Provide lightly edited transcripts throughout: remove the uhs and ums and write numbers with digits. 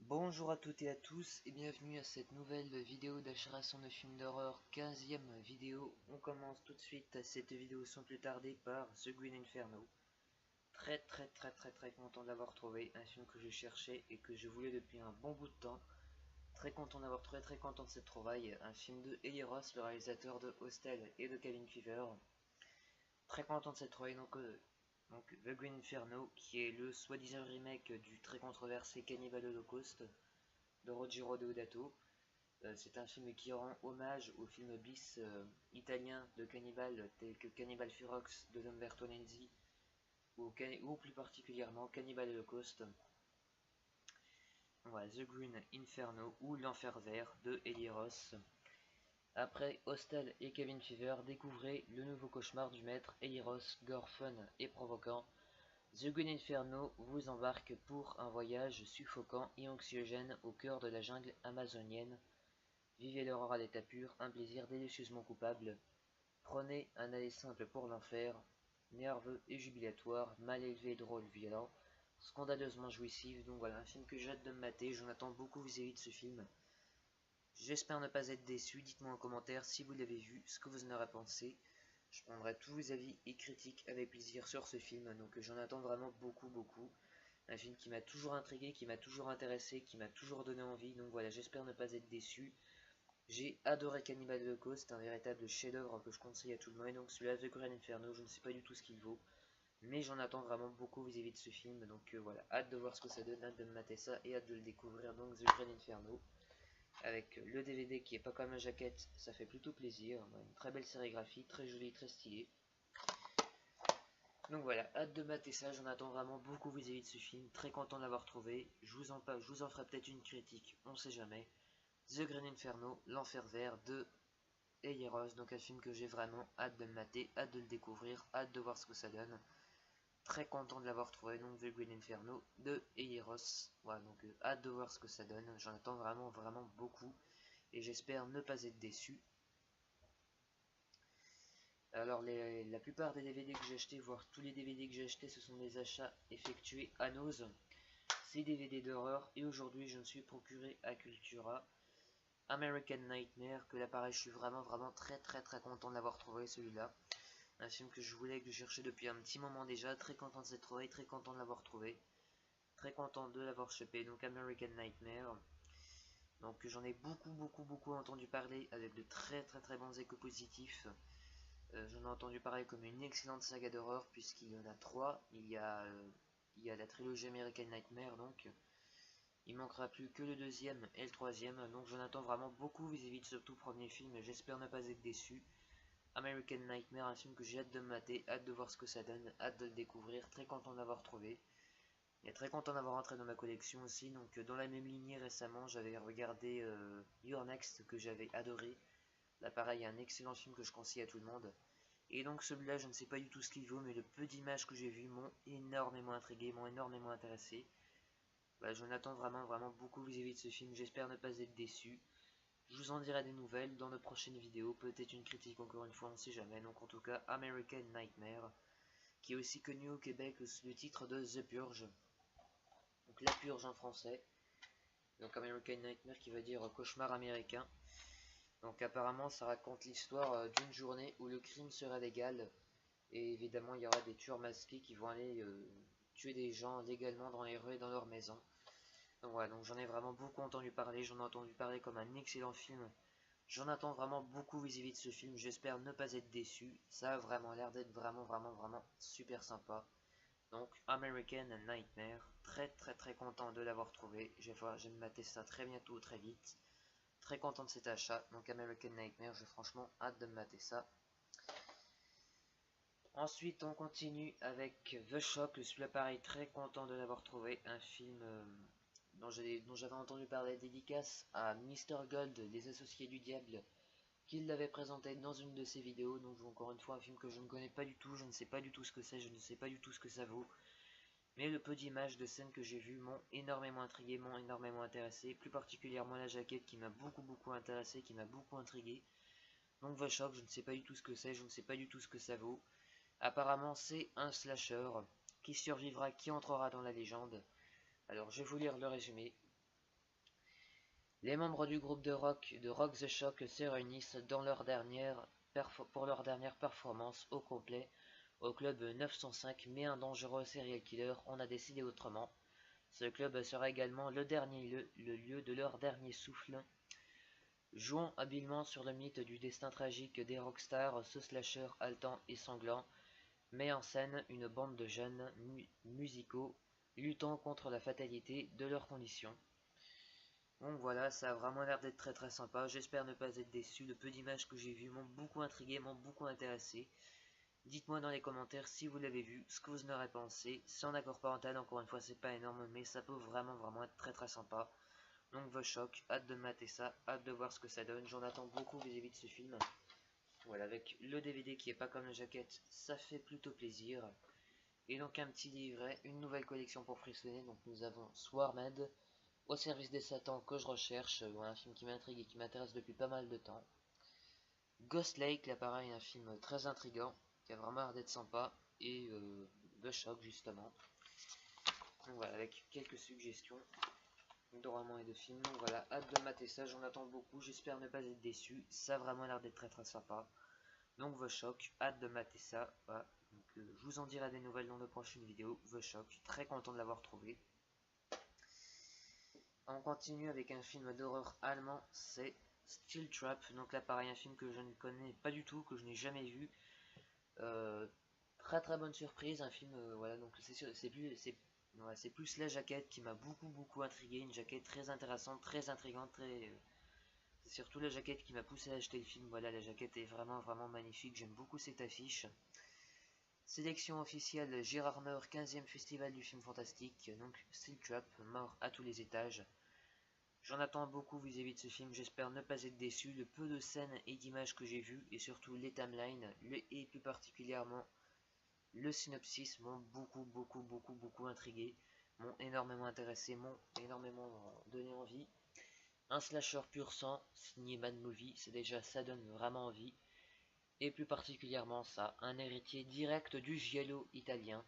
Bonjour à toutes et à tous et bienvenue à cette nouvelle vidéo d'achat de films d'horreur, 15e vidéo. On commence tout de suite cette vidéo sans plus tarder par The Green Inferno. Très content de l'avoir trouvé, un film que je cherchais et que je voulais depuis un bon bout de temps. Très content d'avoir trouvé, très content de cette trouvaille, un film de Eli Roth, le réalisateur de Hostel et de Cabin Fever. Très content de cette trouvaille, donc The Green Inferno, qui est le soi-disant remake du très controversé Cannibal Holocaust de Ruggero Deodato. C'est un film qui rend hommage au film bis italien de Cannibal tel que Cannibal Ferox de Lamberto Nenzi ou plus particulièrement Cannibal Holocaust. Voilà, The Green Inferno ou L'Enfer Vert de Eli Roth. Après Hostel et Cabin Fever, découvrez le nouveau cauchemar du maître Eli Roth, gore fun et provoquant. The Green Inferno vous embarque pour un voyage suffocant et anxiogène au cœur de la jungle amazonienne. Vivez l'horreur à l'état pur, un plaisir délicieusement coupable. Prenez un aller simple pour l'enfer, nerveux et jubilatoire, mal élevé, drôle, violent, scandaleusement jouissif. Donc voilà, un film que j'ai hâte de me mater, j'en attends beaucoup vis-à-vis de ce film. J'espère ne pas être déçu, dites-moi en commentaire si vous l'avez vu, ce que vous en aurez pensé. Je prendrai tous vos avis et critiques avec plaisir sur ce film, donc j'en attends vraiment beaucoup. Un film qui m'a toujours intrigué, qui m'a toujours intéressé, qui m'a toujours donné envie, donc voilà, j'espère ne pas être déçu. J'ai adoré Cannibal Holocaust, un véritable chef-d'œuvre que je conseille à tout le monde. Et donc celui-là, The Green Inferno, je ne sais pas du tout ce qu'il vaut, mais j'en attends vraiment beaucoup vis-à-vis de ce film. Donc voilà, hâte de voir ce que ça donne, hâte de me mater ça et hâte de le découvrir. Donc The Green Inferno, avec le DVD qui est pas comme la jaquette, ça fait plutôt plaisir. Une très belle sérigraphie, très jolie, très stylée. Donc voilà, hâte de mater ça, j'en attends vraiment beaucoup vis-à-vis de ce film. Très content de l'avoir trouvé. Je vous en ferai peut-être une critique, on sait jamais. The Green Inferno, L'Enfer Vert de Eli Roth, donc un film que j'ai vraiment hâte de me mater, hâte de le découvrir, hâte de voir ce que ça donne. Très content de l'avoir trouvé, donc The Green Inferno de Eli Roth. Voilà, donc hâte de voir ce que ça donne. J'en attends vraiment beaucoup et j'espère ne pas être déçu. Alors la plupart des DVD que j'ai achetés, voire tous les DVD que j'ai achetés, ce sont des achats effectués à Nose. Ces DVD d'horreur et aujourd'hui je me suis procuré à Cultura American Nightmare, que là pareil je suis vraiment très content de l'avoir trouvé celui-là. Un film que je voulais, que je cherchais depuis un petit moment déjà, très content de cette trouvaille, très content de l'avoir trouvé. Très content de l'avoir chopé, donc American Nightmare. Donc j'en ai beaucoup entendu parler avec de très bons échos positifs. J'en ai entendu parler comme une excellente saga d'horreur puisqu'il y en a trois. Il y a la trilogie American Nightmare donc. Il manquera plus que le deuxième et le troisième, donc j'en attends vraiment beaucoup vis-à-vis de ce tout premier film et j'espère ne pas être déçu. American Nightmare, un film que j'ai hâte de me mater, hâte de voir ce que ça donne, hâte de le découvrir, très content de l'avoir trouvé. Et très content d'avoir entré dans ma collection aussi, donc dans la même lignée récemment j'avais regardé Your Next que j'avais adoré. Là pareil, un excellent film que je conseille à tout le monde. Et donc celui-là je ne sais pas du tout ce qu'il vaut, mais le peu d'images que j'ai vues m'ont énormément intrigué, m'ont énormément intéressé. Bah, j'en attends vraiment beaucoup vis-à-vis de ce film, j'espère ne pas être déçu. Je vous en dirai des nouvelles dans de prochaines vidéos, peut-être une critique encore une fois, on ne sait jamais. Donc en tout cas, American Nightmare, qui est aussi connu au Québec sous le titre de The Purge. Donc La Purge en français. Donc American Nightmare qui veut dire cauchemar américain. Donc apparemment ça raconte l'histoire d'une journée où le crime sera légal. Et évidemment il y aura des tueurs masqués qui vont aller tuer des gens légalement dans les rues et dans leurs maisons. Donc voilà, donc j'en ai vraiment beaucoup entendu parler, j'en ai entendu parler comme un excellent film. J'en attends vraiment beaucoup vis-à-vis de ce film, j'espère ne pas être déçu. Ça a vraiment l'air d'être vraiment super sympa. Donc American Nightmare, très content de l'avoir trouvé. Je vais me mater ça très bientôt, très vite. Très content de cet achat, donc American Nightmare, j'ai franchement hâte de me mater ça. Ensuite on continue avec The Shock, je suis là pareil, très content de l'avoir trouvé. Un film dont j'avais entendu parler, dédicace à Mr. Gold, les associés du diable, qu'il l'avait présenté dans une de ses vidéos. Donc encore une fois un film que je ne connais pas du tout, je ne sais pas du tout ce que c'est, je ne sais pas du tout ce que ça vaut. Mais le peu d'images, de scènes que j'ai vues m'ont énormément intrigué, m'ont énormément intéressé, plus particulièrement la jaquette qui m'a beaucoup intéressé, qui m'a beaucoup intrigué. Donc The Shock, je ne sais pas du tout ce que c'est, je ne sais pas du tout ce que ça vaut. Apparemment c'est un slasher, qui survivra, qui entrera dans la légende. Alors je vais vous lire le résumé. Les membres du groupe de Rock the Shock se réunissent pour leur dernière performance au complet au club 905, mais un dangereux serial killer en a décidé autrement. Ce club sera également le lieu de leur dernier souffle. Jouant habilement sur le mythe du destin tragique des rockstars, ce slasher haletant et sanglant met en scène une bande de jeunes musicaux luttant contre la fatalité de leurs conditions. Donc voilà, ça a vraiment l'air d'être très très sympa, j'espère ne pas être déçu, le peu d'images que j'ai vues m'ont beaucoup intrigué, m'ont beaucoup intéressé. Dites-moi dans les commentaires si vous l'avez vu, ce que vous en aurez pensé, sans accord parental, encore une fois c'est pas énorme, mais ça peut vraiment être très très sympa. Donc The Shock, hâte de mater ça, hâte de voir ce que ça donne, j'en attends beaucoup vis-à-vis de ce film. Voilà, avec le DVD qui est pas comme la jaquette, ça fait plutôt plaisir. Et donc un petit livret, une nouvelle collection pour frissonner, donc nous avons Swarmed, Au service des satans que je recherche, un film qui m'intrigue et qui m'intéresse depuis pas mal de temps. Ghost Lake, là pareil, un film très intriguant, qui a vraiment l'air d'être sympa, et The Shock justement. Donc voilà, avec quelques suggestions de romans et de films. Donc voilà, hâte de mater ça, j'en attends beaucoup, j'espère ne pas être déçu, ça a vraiment l'air d'être très très sympa. Donc The Shock, hâte de mater ça. Voilà. Donc, je vous en dirai des nouvelles dans de prochaines vidéos. The Shock, très content de l'avoir trouvé. On continue avec un film d'horreur allemand, c'est Steel Trap. Donc là pareil, un film que je ne connais pas du tout, que je n'ai jamais vu. Très très bonne surprise, un film, voilà, donc c'est plus la jaquette qui m'a beaucoup intrigué, une jaquette très intéressante, très intrigante, c'est surtout la jaquette qui m'a poussé à acheter le film. Voilà, la jaquette est vraiment magnifique, j'aime beaucoup cette affiche. Sélection officielle Gérard Meur, 15e festival du film fantastique, donc Steel Trap, mort à tous les étages. J'en attends beaucoup vis-à-vis de ce film, j'espère ne pas être déçu. Le peu de scènes et d'images que j'ai vues, et surtout les timelines, et plus particulièrement le synopsis, m'ont beaucoup intrigué, m'ont énormément intéressé, m'ont énormément donné envie. Un slasher pur sang, signé Mad Movie, c'est déjà, ça donne vraiment envie. Et plus particulièrement ça, un héritier direct du giallo italien.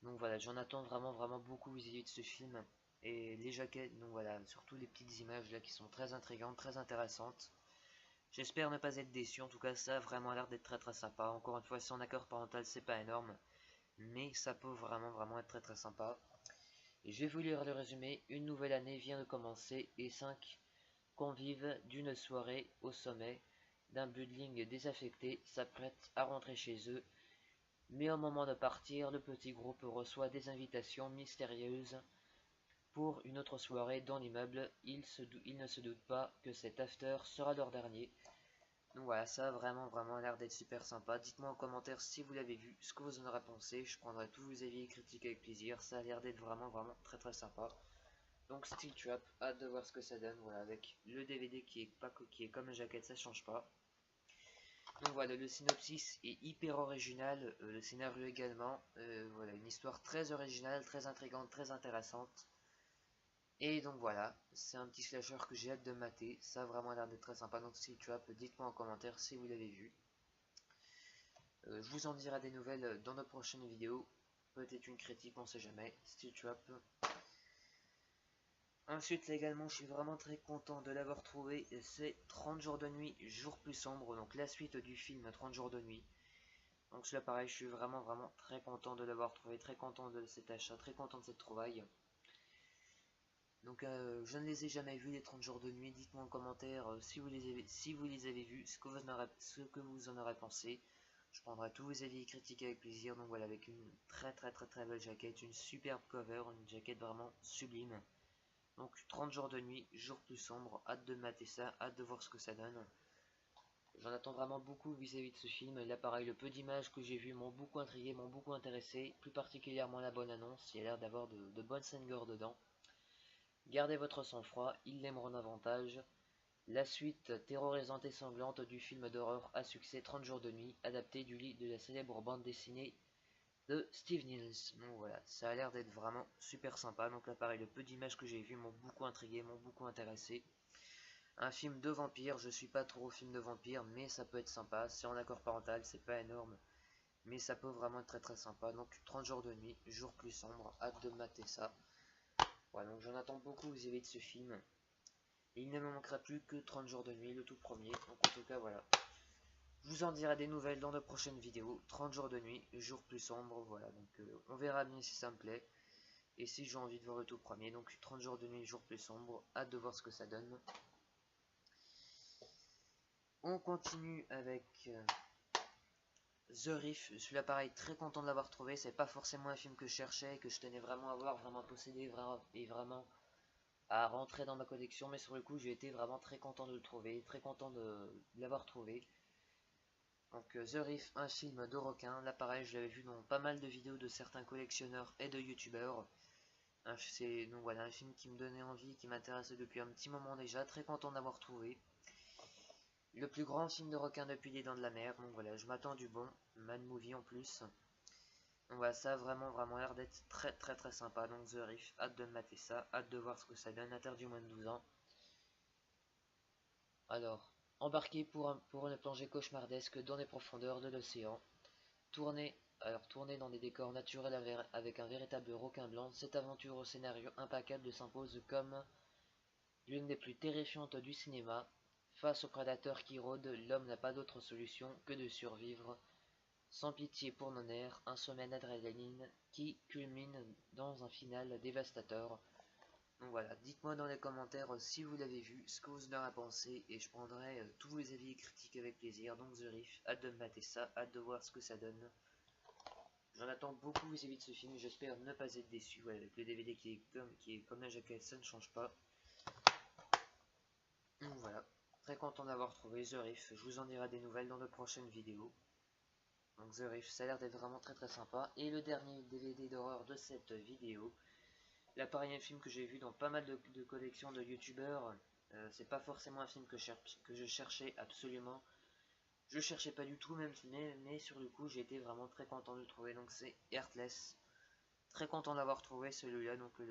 Donc voilà, j'en attends vraiment beaucoup vis-à-vis de ce film. Et les jaquettes, donc voilà, surtout les petites images là qui sont très intrigantes, très intéressantes. J'espère ne pas être déçu, en tout cas ça a vraiment l'air d'être très sympa. Encore une fois, sans accord parental, c'est pas énorme, mais ça peut vraiment être très sympa. Et je vais vous lire le résumé. Une nouvelle année vient de commencer et 5 convives d'une soirée au sommet d'un building désaffecté s'apprêtent à rentrer chez eux. Mais au moment de partir, le petit groupe reçoit des invitations mystérieuses pour une autre soirée dans l'immeuble. Ils ne se doutent pas que cet after sera leur dernier. Donc voilà, ça a vraiment l'air d'être super sympa. Dites-moi en commentaire si vous l'avez vu, ce que vous en aurez pensé. Je prendrai tous vos avis et critiques avec plaisir. Ça a l'air d'être vraiment très sympa. Donc Steel Trap, hâte de voir ce que ça donne. Voilà, avec le DVD qui est comme la jaquette, ça change pas. Donc voilà, le synopsis est hyper original, le scénario également. Voilà, une histoire très originale, très intrigante, très intéressante. Et donc voilà, c'est un petit slasher que j'ai hâte de mater. Ça a vraiment l'air d'être très sympa. Donc Steel Trap, dites-moi en commentaire si vous l'avez vu. Je vous en dirai des nouvelles dans de prochaines vidéos. Peut-être une critique, on sait jamais. Steel Trap. Ensuite, également, je suis vraiment très content de l'avoir trouvé. C'est 30 jours de nuit, jour plus sombre. Donc la suite du film 30 jours de nuit. Donc cela pareil, je suis vraiment très content de l'avoir trouvé, très content de cet achat, très content de cette trouvaille. Donc je ne les ai jamais vus les 30 jours de nuit, dites-moi en commentaire si vous les avez vus, ce que vous en aurez pensé. Je prendrai tous vos avis et critiques avec plaisir. Donc voilà, avec une très belle jaquette, une superbe cover, une jaquette vraiment sublime. Donc 30 jours de nuit, jour plus sombre, hâte de mater ça, hâte de voir ce que ça donne. J'en attends vraiment beaucoup vis-à-vis de ce film. Là pareil, le peu d'images que j'ai vues m'ont beaucoup intrigué, m'ont beaucoup intéressé, plus particulièrement la bonne annonce, il y a l'air d'avoir de bonnes scènes gore dedans. Gardez votre sang-froid, ils l'aimeront davantage. La suite terrorisante et sanglante du film d'horreur à succès 30 jours de nuit, adapté du livre de la célèbre bande dessinée de Steve Niels. Donc voilà, ça a l'air d'être vraiment super sympa. Donc là pareil, le peu d'images que j'ai vues m'ont beaucoup intrigué, m'ont beaucoup intéressé. Un film de vampire, je suis pas trop film de vampire, mais ça peut être sympa. C'est en accord parental, c'est pas énorme, mais ça peut vraiment être très sympa. Donc 30 jours de nuit, jour plus sombre, hâte de mater ça. Voilà, donc j'en attends beaucoup vis-à-vis de ce film. Il ne me manquera plus que 30 jours de nuit, le tout premier. Donc en tout cas voilà. Je vous en dirai des nouvelles dans de prochaines vidéos. 30 jours de nuit, jour plus sombre, voilà. Donc on verra bien si ça me plaît. Et si j'ai envie de voir le tout premier. Donc 30 jours de nuit, jour plus sombre. Hâte de voir ce que ça donne. On continue avec The Reef. Celui-là pareil, très content de l'avoir trouvé. C'est pas forcément un film que je cherchais, que je tenais vraiment à voir, vraiment posséder, et vraiment à rentrer dans ma collection. Mais sur le coup, j'ai été vraiment très content de le trouver. Très content de l'avoir trouvé. Donc The Reef, un film de requin. Là pareil, je l'avais vu dans pas mal de vidéos de certains collectionneurs et de youtubeurs. Donc voilà, un film qui me donnait envie, qui m'intéressait depuis un petit moment déjà. Très content d'avoir trouvé. Le plus grand film de requin depuis les Dents de la Mer. Donc voilà, je m'attends du bon. Mad Movie en plus. Donc voilà, ça a vraiment l'air d'être très sympa. Donc The Reef, hâte de mater ça. Hâte de voir ce que ça donne. Interdit au moins de 12 ans. Alors, embarqué pour une plongée cauchemardesque dans les profondeurs de l'océan. Tourné dans des décors naturels avec un véritable requin blanc, cette aventure au scénario impeccable s'impose comme l'une des plus terrifiantes du cinéma. Face aux prédateurs qui rôdent, l'homme n'a pas d'autre solution que de survivre. Sans pitié pour nos nerfs, un sommet d'adrénaline qui culmine dans un final dévastateur. Donc voilà, dites-moi dans les commentaires si vous l'avez vu, ce que vous en avez pensé, et je prendrai tous vos avis et critiques avec plaisir. Donc The Reef, hâte de mater ça, hâte de voir ce que ça donne. J'en attends beaucoup vis-à-vis de ce film, j'espère ne pas être déçu. Ouais, avec le DVD qui est comme la jaquette, ça ne change pas. Donc voilà, très content d'avoir trouvé The Reef, je vous en dirai des nouvelles dans de prochaines vidéos. Donc The Reef, ça a l'air d'être vraiment très sympa. Et le dernier DVD d'horreur de cette vidéo, là pareil, un film que j'ai vu dans pas mal de collections de youtubeurs. C'est pas forcément un film que je cherchais absolument. Je cherchais pas du tout, mais sur le coup j'ai été vraiment très content de le trouver. Donc c'est Heartless. Très content d'avoir trouvé celui-là, donc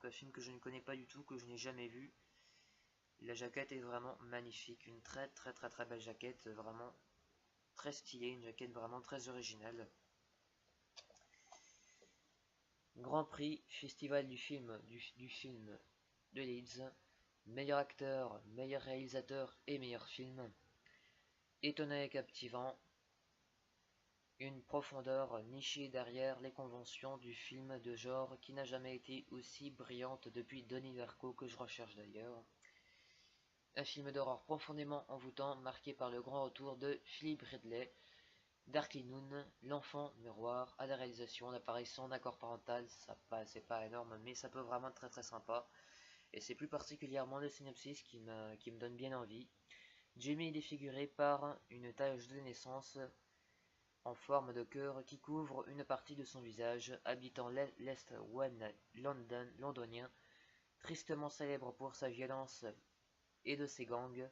un film que je ne connais pas du tout, que je n'ai jamais vu. La jaquette est vraiment magnifique, une très belle jaquette, vraiment très stylée, une jaquette vraiment très originale. Grand Prix, Festival du film de Leeds, meilleur acteur, meilleur réalisateur et meilleur film. Étonnant et captivant, une profondeur nichée derrière les conventions du film de genre qui n'a jamais été aussi brillante depuis Donnie Darko, que je recherche d'ailleurs. Un film d'horreur profondément envoûtant, marqué par le grand retour de Philip Ridley. Darkly Noon, l'enfant miroir, à la réalisation, l'appareil sans accord parental, c'est pas énorme, mais ça peut vraiment être très sympa. Et c'est plus particulièrement le synopsis qui me donne bien envie. Jamie est défiguré par une tache de naissance en forme de cœur qui couvre une partie de son visage. Habitant l'Est londonien, tristement célèbre pour sa violence et de ses gangs,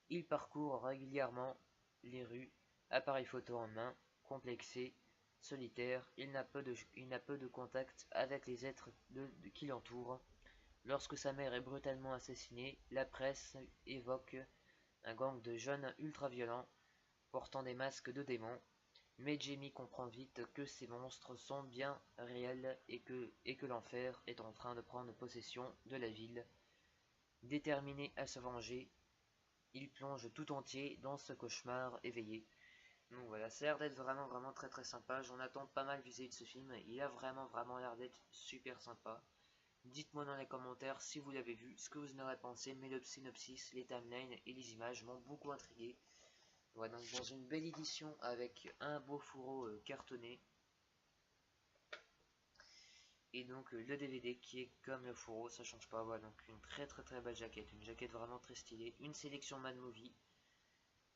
il parcourt régulièrement les rues, appareil photo en main, complexé, solitaire. Il n'a peu de contact avec les êtres qui l'entourent. Lorsque sa mère est brutalement assassinée, la presse évoque un gang de jeunes ultra-violents portant des masques de démons. Mais Jamie comprend vite que ces monstres sont bien réels et que l'enfer est en train de prendre possession de la ville. Déterminé à se venger, il plonge tout entier dans ce cauchemar éveillé. Donc voilà, ça a l'air d'être vraiment très sympa. J'en attends pas mal vis-à-vis de ce film. Il a vraiment l'air d'être super sympa. Dites-moi dans les commentaires si vous l'avez vu, ce que vous en aurez pensé, mais le synopsis, les timelines et les images m'ont beaucoup intrigué. Voilà, donc dans une belle édition avec un beau fourreau cartonné. Et donc le DVD qui est comme le fourreau, ça change pas. Voilà, donc une très belle jaquette, une jaquette vraiment très stylée. Une sélection Mad Movie.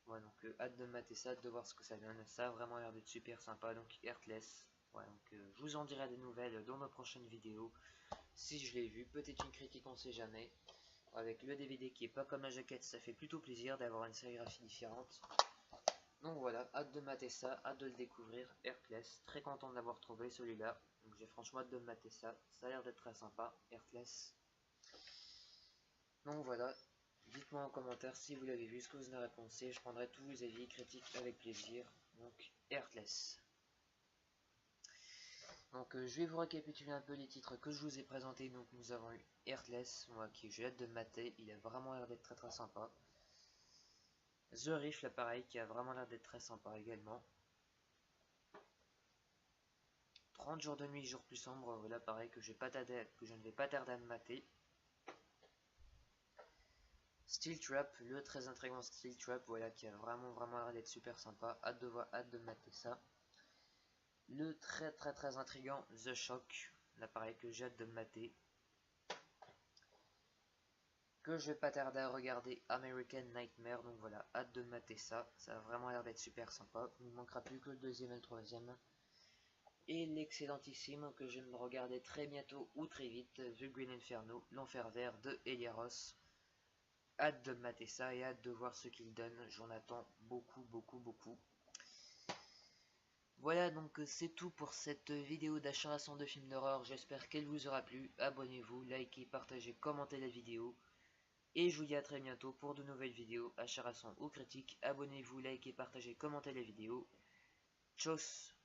Voilà, donc hâte de mater ça, hâte de voir ce que ça donne. Ça a vraiment l'air d'être super sympa, donc Heartless. Voilà, donc je vous en dirai des nouvelles dans ma prochaine vidéo. Si je l'ai vu, peut-être une critique, on sait jamais. Avec le DVD qui est pas comme la jaquette, ça fait plutôt plaisir d'avoir une sérigraphie différente. Donc voilà, hâte de mater ça, hâte de le découvrir, Heartless. Très content de l'avoir trouvé celui-là. Donc j'ai franchement hâte de mater ça. Ça a l'air d'être très sympa, Heartless. Donc voilà, dites-moi en commentaire si vous l'avez vu, ce que vous en avez pensé. Je prendrai tous vos avis, critiques avec plaisir. Donc Heartless. Donc je vais vous récapituler un peu les titres que je vous ai présentés. Donc nous avons eu Heartless, moi qui j'ai hâte de mater, il a vraiment l'air d'être très sympa. The Rift, pareil, qui a vraiment l'air d'être très sympa également. 30 jours de nuit, jours plus sombres, voilà pareil que je ne vais pas tarder à me mater. Steel Trap, le très intriguant Steel Trap, voilà, qui a vraiment l'air d'être super sympa. Hâte de mater ça. Le très intriguant The Shock, l'appareil que j'ai hâte de mater. Que je vais pas tarder à regarder American Nightmare, donc voilà, hâte de mater ça. Ça a vraiment l'air d'être super sympa. Il ne manquera plus que le deuxième et le troisième. Et l'excellentissime que je vais me regarder très bientôt ou très vite, The Green Inferno, l'enfer vert de Eliaros. Hâte de mater ça et hâte de voir ce qu'il donne. J'en attends beaucoup. Voilà, donc c'est tout pour cette vidéo d'achat de films d'horreur. J'espère qu'elle vous aura plu. Abonnez-vous, likez, partagez, commentez la vidéo. Et je vous dis à très bientôt pour de nouvelles vidéos, achat ou critiques. Abonnez-vous, likez, partagez, commentez la vidéo. Tchuss.